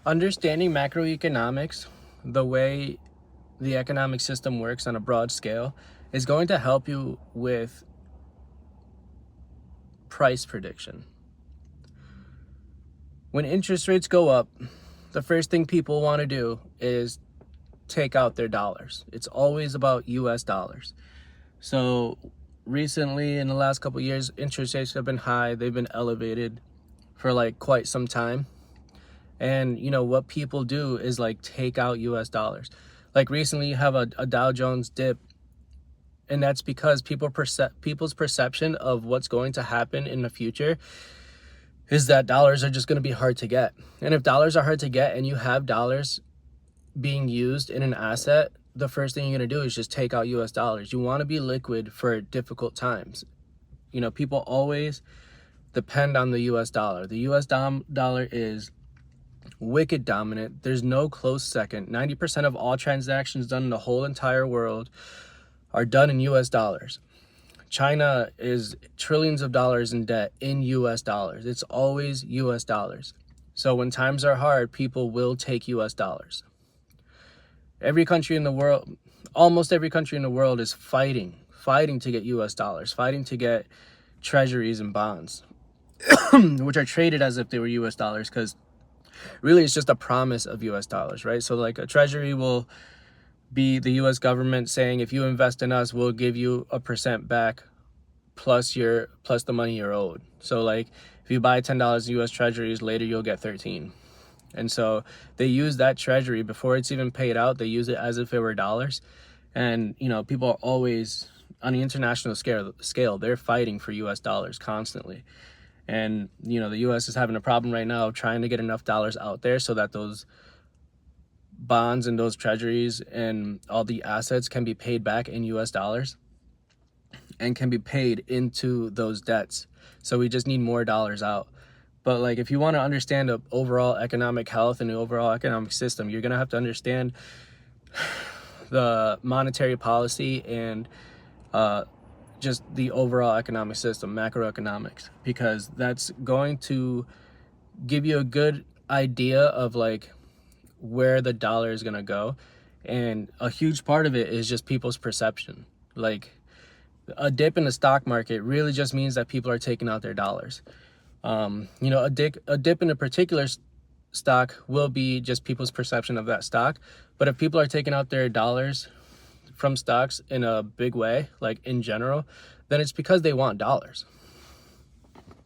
Understanding macroeconomics, the way the economic system works on a broad scale, is going to help you with price prediction. When interest rates go up, the first thing people want to do is take out their dollars. It's always about US dollars. So recently, in the last couple of years, interest rates have been high. They've been elevated for like quite some time. And what people do is like take out US dollars. Like recently you have a Dow Jones dip, and that's because people's perception of what's going to happen in the future is that dollars are just going to be hard to get. And if dollars are hard to get and you have dollars being used in an asset, the first thing you're going to do is just take out US dollars. You want to be liquid for difficult times. People always depend on the US dollar. The US dollar is wicked dominant. There's no close second. 90% of all transactions done in the whole entire world are done in US dollars. China is trillions of dollars in debt in US dollars. It's always US dollars. So when times are hard, people will take US dollars. Every country in the world, almost every country in the world is fighting to get US dollars, fighting to get treasuries and bonds, which are traded as if they were US dollars, because really it's just a promise of US dollars, right? So like a treasury will be the US government saying, if you invest in us, we'll give you a percent back plus the money you're owed. So like if you buy $10 in US treasuries, later you'll get 13. And so they use that treasury before it's even paid out. They use it as if it were dollars. And people are always on the international scale, they're fighting for US dollars constantly. And the US is having a problem right now trying to get enough dollars out there so that those bonds and those treasuries and all the assets can be paid back in US dollars and can be paid into those debts. So we just need more dollars out. But like, if you want to understand the overall economic health and the overall economic system, you're going to have to understand the monetary policy and just the overall economic system, macroeconomics, because that's going to give you a good idea of like where the dollar is going to go. And a huge part of it is just people's perception. Like a dip in the stock market really just means that people are taking out their dollars. A dip in a particular stock will be just people's perception of that stock. But if people are taking out their dollars from stocks in a big way, like in general, then it's because they want dollars.